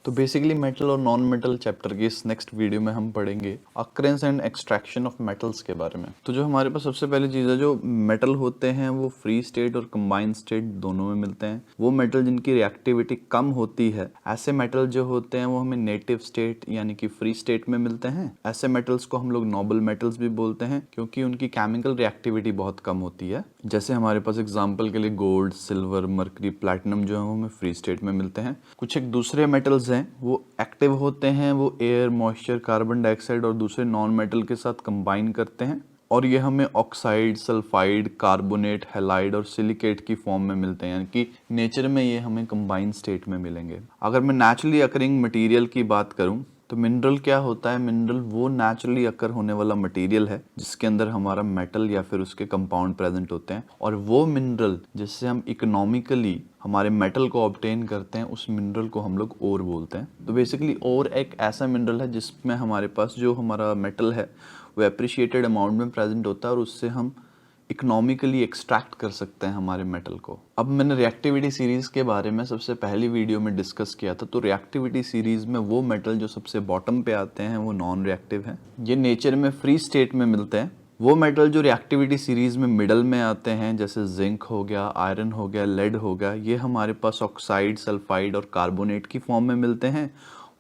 तो basically metal और non metal chapter की इस नेक्स्ट वीडियो में हम पढ़ेंगे occurrence and extraction of metals के बारे में। तो जो हमारे पास सबसे पहली चीज़ है, जो मेटल होते हैं वो फ्री स्टेट और कंबाइंड स्टेट दोनों में मिलते हैं। वो मेटल जिनकी रिएक्टिविटी कम होती है, ऐसे मेटल जो होते हैं वो हमें नेटिव स्टेट यानी कि फ्री स्टेट में मिलते हैं। ऐसे मेटल्स को हम लोग नोबल मेटल्स भी बोलते हैं क्योंकि उनकी केमिकल रिएक्टिविटी बहुत कम होती है। जैसे हमारे पास एग्जाम्पल के लिए गोल्ड, सिल्वर, मर्करी, प्लैटिनम जो है वो हमें फ्री स्टेट में मिलते हैं। कुछ एक दूसरे मेटल्स हैं वो एक्टिव होते हैं, वो एयर, मॉइस्चर, कार्बन डाइऑक्साइड और दूसरे नॉन मेटल के साथ कंबाइन करते हैं और ये हमें ऑक्साइड, सल्फाइड, कार्बोनेट, हैलाइड और सिलिकेट की फॉर्म में मिलते हैं, यानी कि नेचर में ये हमें कंबाइंड स्टेट में मिलेंगे। अगर मैं नेचुरली अकरिंग मटेरियल की बात करूं तो मिनरल क्या होता है? मिनरल वो नेचुरली अकर होने वाला मटेरियल है जिसके अंदर हमारा मेटल या फिर उसके कंपाउंड प्रेजेंट होते हैं, और वो मिनरल जिससे हम इकोनॉमिकली हमारे मेटल को ऑब्टेन करते हैं उस मिनरल को हम लोग ओर बोलते हैं। तो बेसिकली ओर एक ऐसा मिनरल है जिसमें हमारे पास जो हमारा मेटल है वो एप्रिशिएटेड अमाउंट में प्रेजेंट होता है और उससे हम इकोनॉमिकली एक्सट्रैक्ट कर सकते हैं हमारे मेटल को। अब मैंने रिएक्टिविटी सीरीज के बारे में सबसे पहली वीडियो में डिस्कस किया था। तो रिएक्टिविटी सीरीज में वो मेटल जो सबसे बॉटम पे आते हैं वो नॉन रिएक्टिव हैं, ये नेचर में फ्री स्टेट में मिलते हैं। वो मेटल जो रिएक्टिविटी सीरीज में मिडल में आते हैं जैसे जिंक हो गया, आयरन हो गया, लेड हो गया, ये हमारे पास ऑक्साइड, सल्फाइड और कार्बोनेट की फॉर्म में मिलते हैं।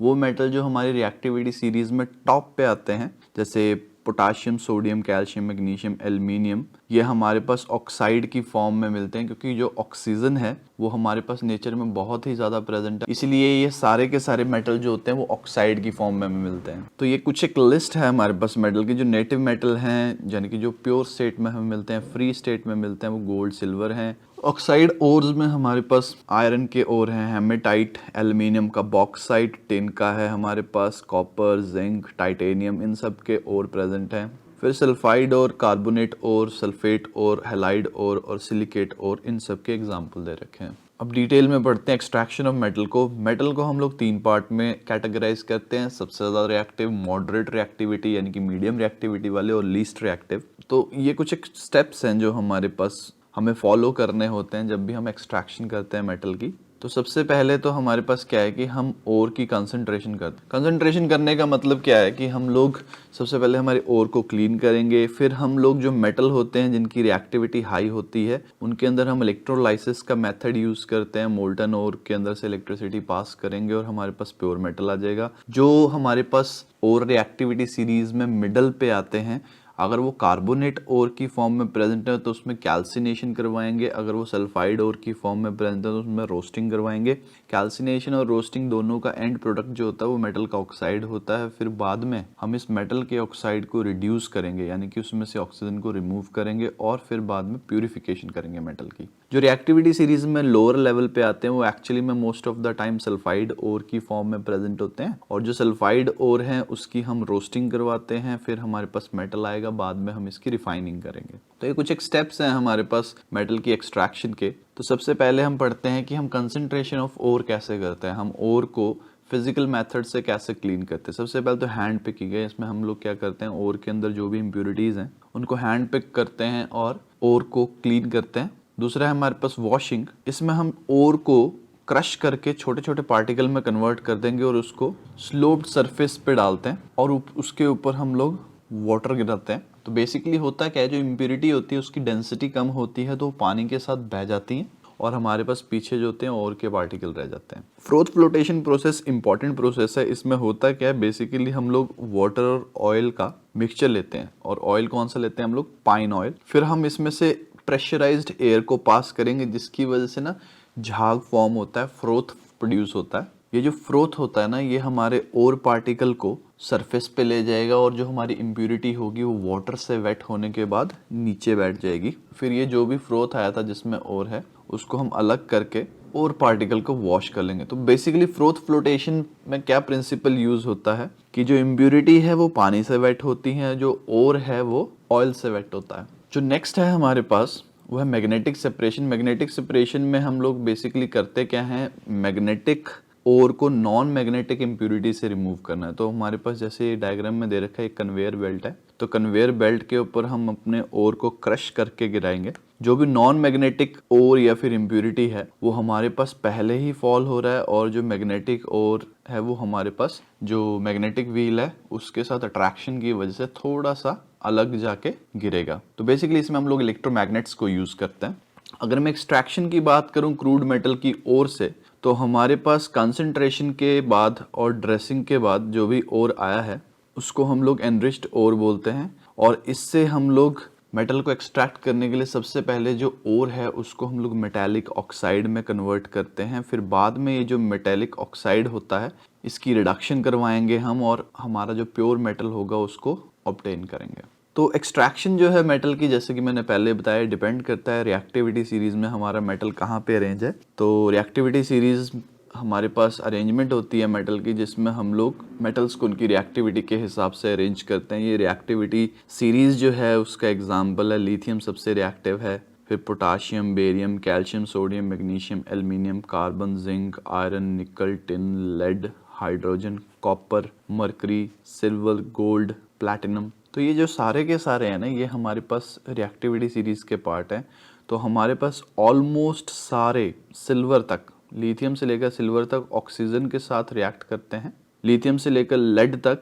वो मेटल जो हमारी रिएक्टिविटी सीरीज में टॉप पे आते हैं जैसे potassium, sodium, calcium, magnesium, aluminium, ये हमारे पास ऑक्साइड की फॉर्म में मिलते हैं क्योंकि जो ऑक्सीजन है वो हमारे पास नेचर में बहुत ही ज़्यादा प्रेजेंट है, इसलिए ये सारे के सारे मेटल जो होते हैं वो ऑक्साइड की फॉर्म में मिलते हैं। तो ये कुछ एक लिस्ट है हमारे पास मेटल की। जो नेटिव मेटल हैं यानी कि जो प्योर स्टेट में हमें मिलते हैं, फ्री स्टेट में मिलते हैं, वो गोल्ड, सिल्वर हैं। ऑक्साइड ओर्स में हमारे पास आयरन के ओर हैं, हेमेटाइट, एल्युमिनियम का, बॉक्साइट, टिन का है हमारे पास, कॉपर, जिंक, टाइटेनियम, इन सब के ओर प्रेजेंट हैं। फिर सल्फाइड और कार्बोनेट और सल्फेट और हैलाइड और सिलिकेट और इन सब के एग्जाम्पल दे रखे हैं। अब डिटेल में पढ़ते हैं एक्सट्रैक्शन ऑफ मेटल को। मेटल को हम लोग 3 पार्ट में कैटेगराइज करते हैं, सबसे ज़्यादा रिएक्टिव, मॉडरेट रिएक्टिविटी यानी कि मीडियम रिएक्टिविटी वाले, और लीस्ट रिएक्टिव। तो ये कुछ एक स्टेप्स हैं जो हमारे पास हमें फॉलो करने होते हैं जब भी हम एक्सट्रैक्शन करते हैं मेटल की। तो सबसे पहले तो हमारे पास क्या है कि हम ओर की कंसंट्रेशन करते हैं। कंसंट्रेशन करने का मतलब क्या है कि हम लोग सबसे पहले हमारे ओर को क्लीन करेंगे, फिर हम लोग जो मेटल होते हैं जिनकी रिएक्टिविटी हाई होती है उनके अंदर हम इलेक्ट्रोलाइसिस का मेथड यूज़ करते हैं। मोल्टन ओर के अंदर से इलेक्ट्रिसिटी पास करेंगे और हमारे पास प्योर मेटल आ जाएगा। जो हमारे पास ओर रिएक्टिविटी सीरीज में मिडल पे आते हैं, अगर वो कार्बोनेट ओर की फॉर्म में प्रेजेंट है तो उसमें कैल्सिनेशन करवाएंगे, अगर वो सल्फाइड ओर की फॉर्म में प्रेजेंट है तो उसमें रोस्टिंग करवाएंगे। कैल्सिनेशन और रोस्टिंग दोनों का एंड प्रोडक्ट जो होता है वो मेटल का ऑक्साइड होता है। फिर बाद में हम इस मेटल के ऑक्साइड को रिड्यूस करेंगे यानी कि उसमें से ऑक्सीजन को रिमूव करेंगे और फिर बाद में प्यूरिफिकेशन करेंगे मेटल की। जो रिएक्टिविटी सीरीज में लोअर लेवल पे आते हैं वो एक्चुअली में most of the time sulphide ore की फॉर्म में प्रेजेंट होते हैं, और जो सल्फाइड ओर है उसकी हम रोस्टिंग करवाते हैं, फिर हमारे पास मेटल आएगा, बाद में हम इसकी रिफाइनिंग करेंगे। तो ये कुछ एक स्टेप्स हैं हमारे पास मेटल की एक्सट्रैक्शन के। तो सबसे पहले हम पढ़ते हैं कि हम कंसंट्रेशन ऑफ ओर कैसे करते हैं, हम ओर को फिजिकल मेथड से कैसे क्लीन करते हैं। सबसे पहले तो हैंड पिकिंग है। इसमें हम लोग क्या करते हैं, ओर के अंदर जो भी इम्प्योरिटीज हैं उनको हैंड पिक करते हैं और ओर को क्लीन करते हैं। दूसरा है हमारे पास वॉशिंग। इसमें हम ओर को क्रश करके छोटे छोटे पार्टिकल में कन्वर्ट कर देंगे और उसको स्लोप्ड सरफेस पे डालते हैं और उसके ऊपर हम लोग वाटर गिराते हैं। तो बेसिकली होता क्या है, जो इम्प्योरिटी होती है उसकी डेंसिटी कम होती है तो वो पानी के साथ बह जाती हैं और हमारे पास पीछे जो होते हैं और के पार्टिकल रह जाते हैं। Froth flotation process important process है। इसमें होता क्या है, बेसिकली हम लोग वाटर और ऑयल का मिक्सचर लेते हैं, और ऑयल कौन सा लेते हैं हम लोग, पाइन ऑयल। फिर हम इसमें से प्रेशराइज्ड एयर को पास करेंगे जिसकी वजह से ना झाग फॉर्म होता है, फ्रोथ प्रोड्यूस होता है। ये जो फ्रोथ होता है ना ये हमारे ओर पार्टिकल को सरफेस पे ले जाएगा और जो हमारी इम्प्यूरिटी होगी वो वाटर से वेट होने के बाद नीचे बैठ जाएगी। फिर ये जो भी फ्रोथ आया था जिसमें ओर है उसको हम अलग करके और पार्टिकल को वॉश कर लेंगे। तो बेसिकली फ्रोथ फ्लोटेशन में क्या प्रिंसिपल यूज होता है कि जो इम्प्यूरिटी है वो पानी से वेट होती है, जो ओर है वो ऑयल से वेट होता है। जो नेक्स्ट है हमारे पास वो है मैग्नेटिक सेपरेशन। मैग्नेटिक सेपरेशन में हम लोग बेसिकली करते क्या हैं, मैग्नेटिक ओर को नॉन मैग्नेटिक इम्प्यूरिटी से रिमूव करना है। तो हमारे पास जैसे डायग्राम में दे रखा है एक कन्वेयर बेल्ट है, तो कन्वेयर बेल्ट के ऊपर हम अपने ओर को क्रश करके गिराएंगे। जो भी नॉन मैग्नेटिक ओर या फिर इम्प्यूरिटी है वो हमारे पास पहले ही फॉल हो रहा है, और जो मैग्नेटिक ओर है वो हमारे पास जो मैग्नेटिक व्हील है उसके साथ अट्रैक्शन की वजह से थोड़ा सा अलग जाके गिरेगा। तो बेसिकली इसमें हम लोग इलेक्ट्रोमैग्नेट्स को यूज करते हैं। अगर मैं एक्सट्रैक्शन की बात करूं क्रूड मेटल की ओर से, तो हमारे पास कंसंट्रेशन के बाद और ड्रेसिंग के बाद जो भी ओर आया है उसको हम लोग एनरिच्ड ओर बोलते हैं। और इससे हम लोग मेटल को एक्सट्रैक्ट करने के लिए सबसे पहले जो ओर है उसको हम लोग मेटालिक ऑक्साइड में कन्वर्ट करते हैं। फिर बाद में ये जो मेटालिक ऑक्साइड होता है इसकी रिडक्शन करवाएंगे हम, और हमारा जो प्योर मेटल होगा उसको ऑब्टेन करेंगे। तो एक्सट्रैक्शन जो है मेटल की, जैसे कि मैंने पहले बताया, डिपेंड करता है रिएक्टिविटी सीरीज में हमारा मेटल कहाँ पे अरेंज है। तो रिएक्टिविटी सीरीज हमारे पास अरेंजमेंट होती है मेटल की, जिसमें हम लोग मेटल्स को उनकी रिएक्टिविटी के हिसाब से अरेंज करते हैं। ये रिएक्टिविटी सीरीज जो है उसका एग्जांपल है लिथियम सबसे रिएक्टिव है, फिर potassium, barium, calcium, sodium, magnesium, aluminium, carbon, zinc, iron, nickel, tin, lead, hydrogen, copper, mercury, silver, gold, platinum. तो ये जो सारे के सारे हैं ना, ये हमारे पास रिएक्टिविटी सीरीज के पार्ट हैं। तो हमारे पास ऑलमोस्ट सारे सिल्वर तक, लिथियम से लेकर सिल्वर तक ऑक्सीजन के साथ रिएक्ट करते हैं। लिथियम से लेकर लेड तक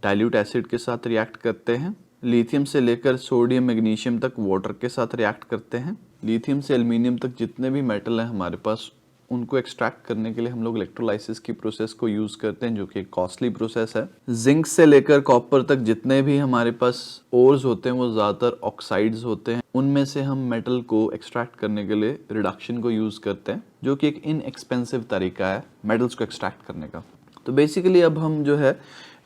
डाइल्यूट एसिड के साथ रिएक्ट करते हैं। लिथियम से लेकर सोडियम, मैग्नीशियम तक वाटर के साथ रिएक्ट करते हैं। लिथियम से एल्युमिनियम तक जितने भी मेटल हैं हमारे पास, उनको एक्सट्रैक्ट करने के लिए हम लोग इलेक्ट्रोलाइसिस की प्रोसेस को यूज करते हैं, जो कि एक कॉस्टली प्रोसेस है। जिंक से लेकर कॉपर तक जितने भी हमारे पास ओर्स होते हैं वो ज्यादातर ऑक्साइड्स होते हैं। उनमें से हम मेटल को एक्सट्रैक्ट करने के लिए रिडक्शन को यूज करते हैं, जो कि एक इनएक्सपेंसिव तरीका है मेटल्स को एक्सट्रैक्ट करने का। तो बेसिकली अब हम जो है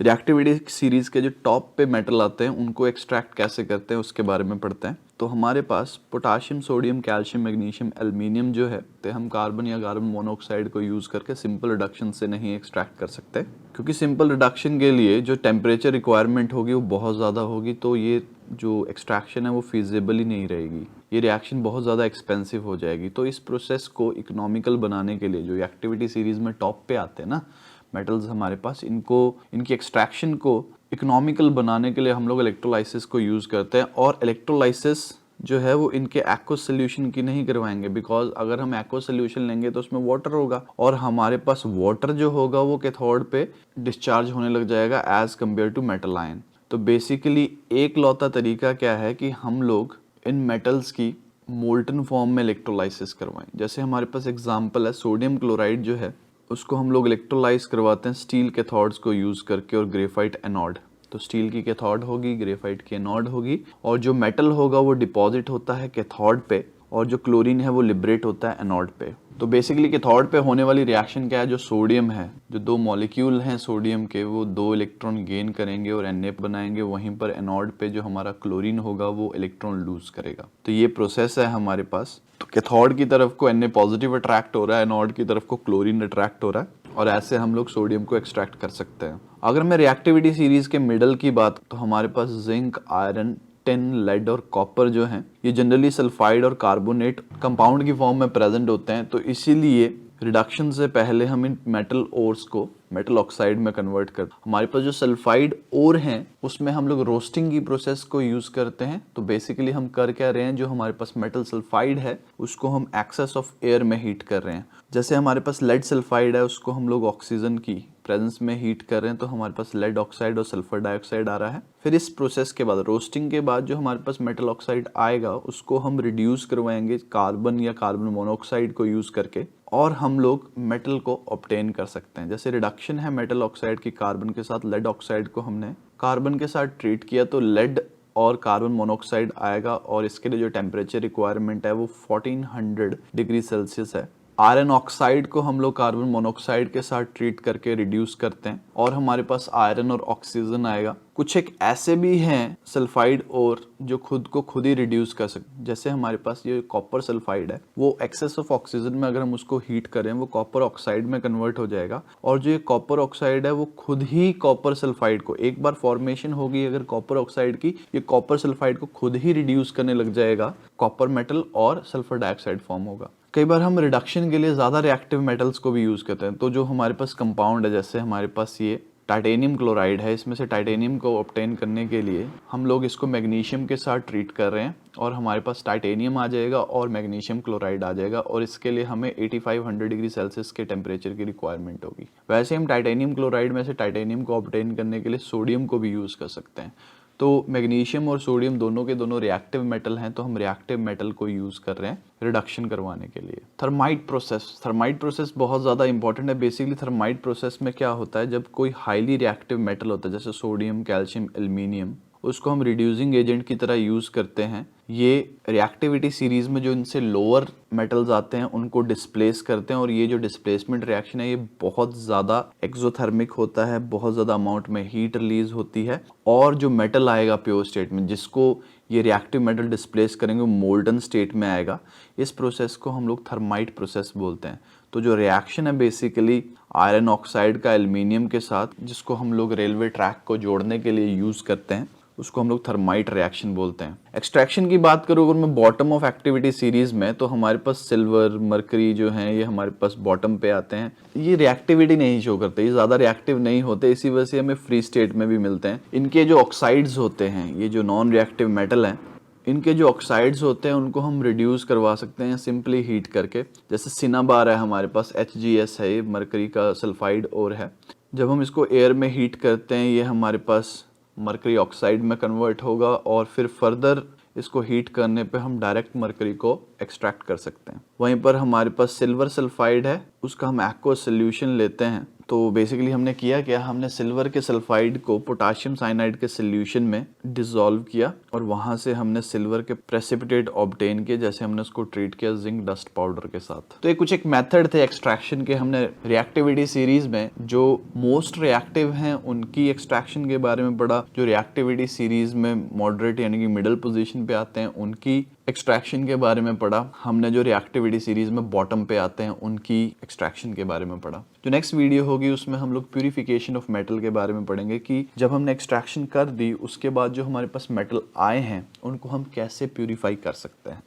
रिएक्टिविटी सीरीज के जो टॉप पे मेटल आते हैं उनको एक्सट्रैक्ट कैसे करते हैं उसके बारे में पढ़ते हैं। तो हमारे पास potassium, sodium, calcium, magnesium, aluminium जो है, तो हम कार्बन या कार्बन मोनोऑक्साइड को यूज करके सिंपल रिडक्शन से नहीं एक्सट्रैक्ट कर सकते, क्योंकि सिंपल रिडक्शन के लिए जो टेम्परेचर रिक्वायरमेंट होगी वो बहुत ज़्यादा होगी। तो ये जो एक्सट्रैक्शन है वो फिजिबल ही नहीं रहेगी, ये रिएक्शन बहुत ज़्यादा एक्सपेंसिव हो जाएगी। तो इस प्रोसेस को इकोनॉमिकल बनाने के लिए जो एक्टिविटी सीरीज में टॉप पे आते हैं ना मेटल्स हमारे पास, इनकी एक्सट्रैक्शन को इकोनॉमिकल बनाने के लिए हम लोग इलेक्ट्रोलाइसिस को यूज़ करते हैं। और इलेक्ट्रोलाइसिस जो है वो इनके एक्वस सोल्यूशन की नहीं करवाएंगे, बिकॉज अगर हम एक्वस सोल्यूशन लेंगे तो उसमें वाटर होगा, और हमारे पास वाटर जो होगा वो कैथोड पे डिस्चार्ज होने लग जाएगा as compare to metal ion. तो बेसिकली एक लौता तरीका क्या है कि हम लोग इन मेटल्स की मोल्टन फॉर्म में इलेक्ट्रोलाइसिस करवाएं। जैसे हमारे पास एग्जांपल है सोडियम क्लोराइड जो है, उसको हम लोग इलेक्ट्रोलाइज करवाते हैं स्टील कैथोड्स को यूज करके और ग्रेफाइट एनोड। तो स्टील की कैथोड होगी, ग्रेफाइट की एनोड होगी, और जो मेटल होगा वो डिपॉजिट होता है कैथोड पे, और जो क्लोरीन है वो लिबरेट होता है एनोड पे। तो बेसिकली कैथोड पे होने वाली रिएक्शन क्या है, जो सोडियम है, जो दो मॉलिक्यूल हैं सोडियम के, वो 2 इलेक्ट्रॉन गेन करेंगे और Na बनाएंगे। वहीं पर एनोड पे जो हमारा क्लोरीन होगा वो इलेक्ट्रॉन लूज करेगा। तो ये प्रोसेस है हमारे पास। तो कैथोड की तरफ को Na पॉजिटिव अट्रैक्ट हो रहा है, एनोड की तरफ को क्लोरीन अट्रैक्ट हो रहा है, और ऐसे हम लोग सोडियम को एक्सट्रैक्ट कर सकते हैं। अगर मैं रिएक्टिविटी सीरीज के मिडल की बात, तो हमारे पास जिंक, आयरन, टिन, लेड और कॉपर जो हैं, ये जनरली सल्फाइड और कार्बोनेट कंपाउंड की फॉर्म में प्रेजेंट होते हैं। तो इसीलिए रिडक्शन से पहले हम इन मेटल ओर्स को मेटल ऑक्साइड में कन्वर्ट करते हैं। हमारे पास जो सल्फाइड ओर हैं उसमें हम लोग रोस्टिंग की प्रोसेस को यूज करते हैं। तो बेसिकली हम कर क्या रहे हैं, जो हमारे पास मेटल सल्फाइड है उसको हम एक्सेस ऑफ एयर में हीट कर रहे हैं। जैसे हमारे पास लेड सल्फाइड है, उसको हम लोग ऑक्सीजन की प्रेजेंस में हीट कर रहे हैं, तो हमारे पास लेड ऑक्साइड और सल्फर डाइऑक्साइड आ रहा है। फिर इस प्रोसेस के बाद रोस्टिंग के बाद जो हमारे पास मेटल ऑक्साइड आएगा उसको हम रिड्यूस करवाएंगे कार्बन या कार्बन मोनोऑक्साइड को यूज करके, और हम लोग मेटल को ऑब्टेन कर सकते हैं। जैसे रिडक्शन है मेटल ऑक्साइड की कार्बन के साथ, लेड ऑक्साइड को हमने कार्बन के साथ ट्रीट किया तो लेड और कार्बन मोनोऑक्साइड आएगा, और इसके लिए जो टेम्परेचर रिक्वायरमेंट है वो 1400 डिग्री सेल्सियस है। आयरन ऑक्साइड को हम लोग कार्बन मोनोऑक्साइड के साथ ट्रीट करके रिड्यूस करते हैं, और हमारे पास आयरन और ऑक्सीजन आएगा। कुछ एक ऐसे भी हैं सल्फाइड और जो खुद को खुद ही रिड्यूस कर सकते, जैसे हमारे पास ये कॉपर सल्फाइड है, वो एक्सेस ऑफ ऑक्सीजन में अगर हम उसको हीट करें वो कॉपर ऑक्साइड में कन्वर्ट हो जाएगा, और जो ये कॉपर ऑक्साइड है वो खुद ही कॉपर सल्फाइड को, एक बार फॉर्मेशन होगी अगर कॉपर ऑक्साइड की, ये कॉपर सल्फाइड को खुद ही रिड्यूस करने लग जाएगा, कॉपर मेटल और सल्फर डाइऑक्साइड फॉर्म होगा। कई बार हम रिडक्शन के लिए ज़्यादा रिएक्टिव मेटल्स को भी यूज़ करते हैं। तो जो हमारे पास कंपाउंड है, जैसे हमारे पास ये टाइटेनियम क्लोराइड है, इसमें से टाइटेनियम को ऑब्टेन करने के लिए हम लोग इसको मैग्नीशियम के साथ ट्रीट कर रहे हैं और हमारे पास टाइटेनियम आ जाएगा और मैग्नीशियम क्लोराइड आ जाएगा, और इसके लिए हमें 8500 डिग्री सेल्सियस के टेम्परेचर की रिक्वायरमेंट होगी। वैसे हम टाइटेनियम क्लोराइड में से टाइटेनियम को ऑब्टेन करने के लिए सोडियम को भी यूज़ कर सकते हैं। तो मैग्नीशियम और सोडियम दोनों के दोनों रिएक्टिव मेटल हैं, तो हम रिएक्टिव मेटल को यूज़ कर रहे हैं रिडक्शन करवाने के लिए। थर्माइट प्रोसेस बहुत ज़्यादा इंपॉर्टेंट है। बेसिकली थर्माइट प्रोसेस में क्या होता है, जब कोई हाईली रिएक्टिव मेटल होता है जैसे सोडियम, कैल्शियम, एल्यूमिनियम, उसको हम रिड्यूसिंग एजेंट की तरह यूज़ करते हैं। ये रिएक्टिविटी सीरीज में जो इनसे लोअर मेटल्स आते हैं उनको डिस्प्लेस करते हैं, और ये जो डिस्प्लेसमेंट रिएक्शन है ये बहुत ज़्यादा एक्सोथर्मिक होता है, बहुत ज़्यादा अमाउंट में हीट रिलीज होती है, और जो मेटल आएगा प्योर स्टेट में जिसको ये रिएक्टिव मेटल डिस्प्लेस करेंगे वो मोल्टन स्टेट में आएगा। इस प्रोसेस को हम लोग थर्माइट प्रोसेस बोलते हैं। तो जो रिएक्शन है बेसिकली आयरन ऑक्साइड का एल्यूमिनियम के साथ, जिसको हम लोग रेलवे ट्रैक को जोड़ने के लिए यूज़ करते हैं, उसको हम लोग थर्माइट रिएक्शन बोलते हैं। एक्सट्रैक्शन की बात करूँ अगर मैं बॉटम ऑफ एक्टिविटी सीरीज में, तो हमारे पास सिल्वर, मरकरी जो हैं ये हमारे पास बॉटम पे आते हैं। ये रिएक्टिविटी नहीं शो करते, ये ज़्यादा रिएक्टिव नहीं होते, इसी वजह से हमें फ्री स्टेट में भी मिलते हैं। इनके जो ऑक्साइड्स होते हैं, ये जो नॉन रिएक्टिव मेटल हैं, इनके जो ऑक्साइड्स होते हैं उनको हम रिड्यूस करवा सकते हैं सिंपली हीट करके। जैसे सिनाबार है हमारे पास, HGS है, ये मरकरी का सल्फाइड और है। जब हम इसको एयर में हीट करते हैं ये हमारे पास मरकरी ऑक्साइड में कन्वर्ट होगा, और फिर फर्दर इसको हीट करने पे हम डायरेक्ट मरकरी को एक्सट्रैक्ट कर सकते हैं। वहीं पर हमारे पास सिल्वर सल्फाइड है, उसका हम एक्वस सोल्यूशन लेते हैं। तो बेसिकली हमने किया क्या, हमने सिल्वर के सल्फाइड को पोटाशियम साइनाइड के सोल्यूशन में डिसॉल्व किया, और वहां से हमने सिल्वर के प्रेसिपिटेट ऑब्टेन किए, जैसे हमने उसको ट्रीट किया जिंक डस्ट पाउडर के साथ। तो ये कुछ एक मेथड थे एक्सट्रैक्शन के। हमने रिएक्टिविटी सीरीज में जो मोस्ट रिएक्टिव हैं उनकी एक्सट्रैक्शन के बारे में पढ़ा, जो रिएक्टिविटी सीरीज में मॉडरेट यानी कि मिडिल पोजीशन पे आते हैं उनकी एक्सट्रैक्शन के बारे में पढ़ा। हमने जो रिएक्टिविटी सीरीज में बॉटम पे आते हैं उनकी एक्सट्रैक्शन के बारे में पढ़ा। जो नेक्स्ट वीडियो होगी उसमें हम लोग प्यूरिफिकेशन ऑफ मेटल के बारे में पढ़ेंगे कि जब हमने एक्सट्रैक्शन कर दी उसके बाद जो हमारे पास मेटल आए हैं उनको हम कैसे प्यूरिफाई कर सकते हैं।